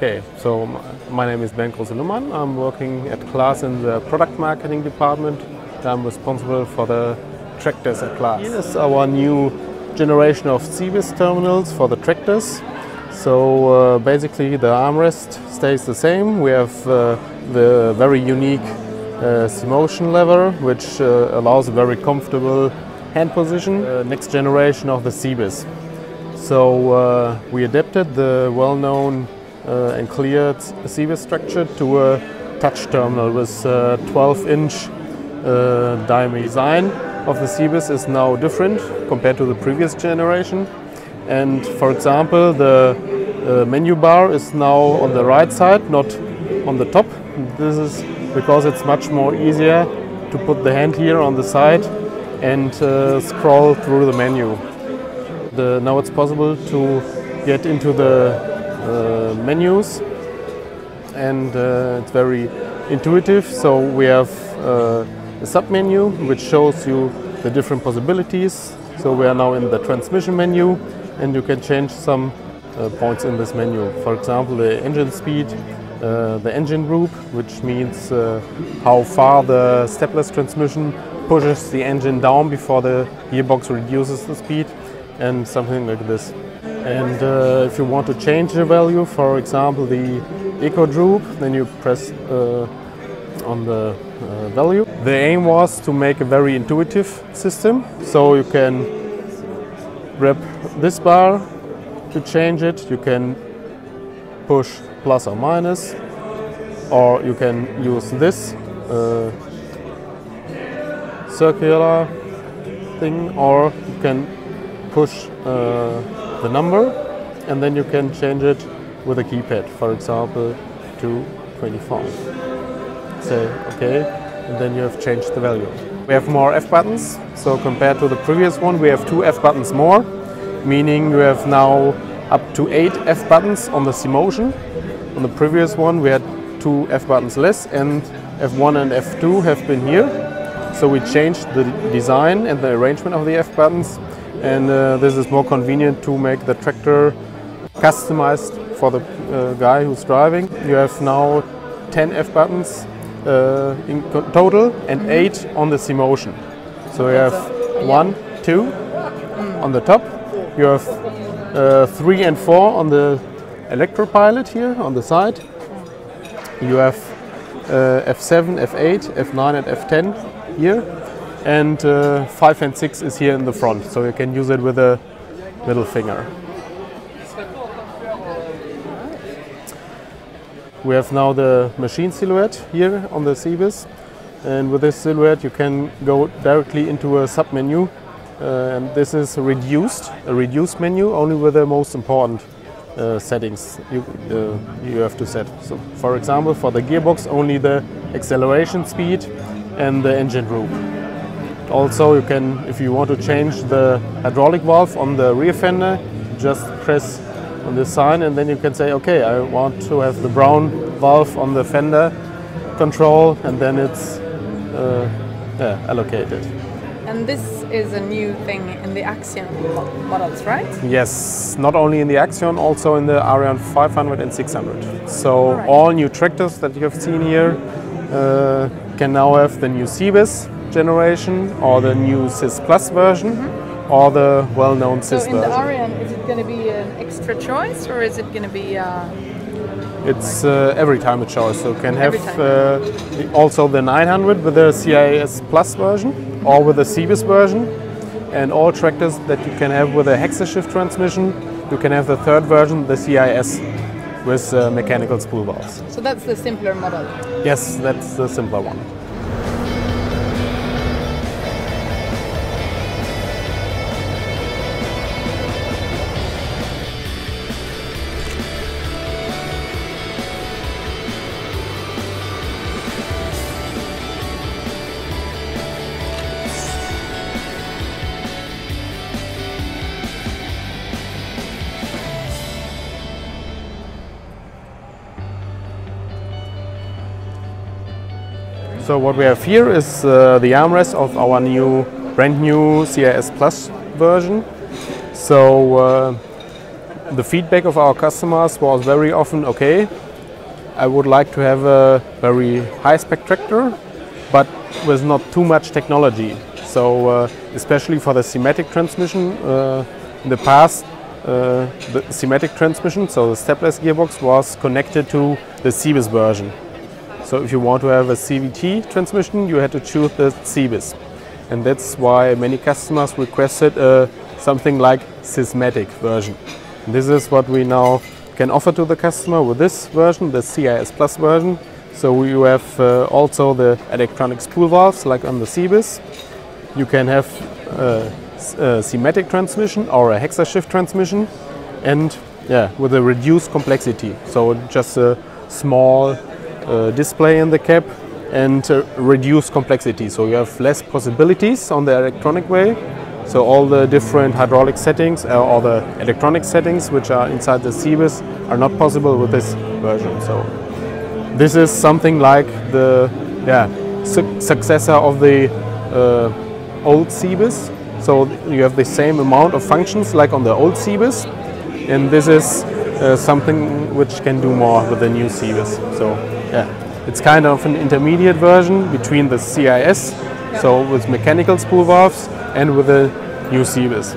Okay, so my name is Ben Kruse-Luhmann. I'm working at Claas in the product marketing department. I'm responsible for the tractors at Claas. Here's our new generation of CEBIS terminals for the tractors. So basically the armrest stays the same. We have the very unique C-motion lever, which allows a very comfortable hand position. Next generation of the CEBIS. So we adapted the well-known and cleared CEBIS structure to a touch terminal with 12-inch diameter. Design of the CEBIS is now different compared to the previous generation. And for example, the menu bar is now on the right side, not on the top. This is because it's much more easier to put the hand here on the side and scroll through the menu. Now it's possible to get into the menus, and it's very intuitive. So we have a sub-menu which shows you the different possibilities. So we are now in the transmission menu, and you can change some points in this menu. For example, the engine speed, the engine group, which means how far the stepless transmission pushes the engine down before the gearbox reduces the speed, and something like this. And if you want to change the value, for example the eco group, then you press on the value. The aim was to make a very intuitive system, so you can grab this bar to change it, you can push plus or minus, or you can use this circular thing, or you can push the number, and then you can change it with a keypad, for example to 25. Say OK, and then you have changed the value. We have more F buttons, so compared to the previous one we have 2 F buttons more, meaning you have now up to 8 F buttons on the C-motion. On the previous one we had 2 F buttons less, and F1 and F2 have been here. So we changed the design and the arrangement of the F buttons, and this is more convenient to make the tractor customized for the guy who's driving. You have now 10 F buttons in total and 8 on the C-motion. So you have 1, 2 on the top. You have 3 and 4 on the electropilot here on the side. You have F7, F8, F9 and F10 here. And 5 and 6 is here in the front, so you can use it with a middle finger. We have now the machine silhouette here on the CEBIS, and with this silhouette you can go directly into a sub-menu, and this is a reduced menu, only with the most important settings you have to set. So for example, for the gearbox, only the acceleration speed and the engine group. Also, you can, if you want to change the hydraulic valve on the rear fender, just press on this sign, and then you can say, okay, I want to have the brown valve on the fender control, and then it's allocated. And this is a new thing in the Axion models, right? Yes, not only in the Axion, also in the Ariane 500 and 600. So all new tractors that you have seen here can now have the new CEBIS generation, or the new CIS Plus version, or the well-known CIS version. So in the Ariane, is it going to be an extra choice, or is it going to be It's every time a choice. So you can have also the 900 with the CIS Plus version, or with the CEBIS version, and all tractors that you can have with a hexashift transmission, you can have the third version, the CIS, with mechanical spool valves. So that's the simpler model? Yes, that's the simpler one. So what we have here is the armrest of our brand new CIS Plus version. So the feedback of our customers was very often, okay, I would like to have a very high spec tractor, but with not too much technology. So especially for the thematic transmission, in the past the thematic transmission, so the stepless gearbox, was connected to the CEBIS version. So if you want to have a CVT transmission, you had to choose the CEBIS. And that's why many customers requested something like systematic version. And this is what we now can offer to the customer with this version, the CIS Plus version. So you have also the electronic spool valves like on the CEBIS. You can have a thematic transmission or a hexashift transmission, and with a reduced complexity. So just a small display in the cab and reduced complexity. So you have less possibilities on the electronic way. So all the different hydraulic settings or the electronic settings which are inside the CEBIS are not possible with this version. So this is something like the successor of the old CEBIS. So you have the same amount of functions like on the old CEBIS, and this is something which can do more with the new CEBIS. So it's kind of an intermediate version between the CIS, so with mechanical spool valves, and with the new CEBIS.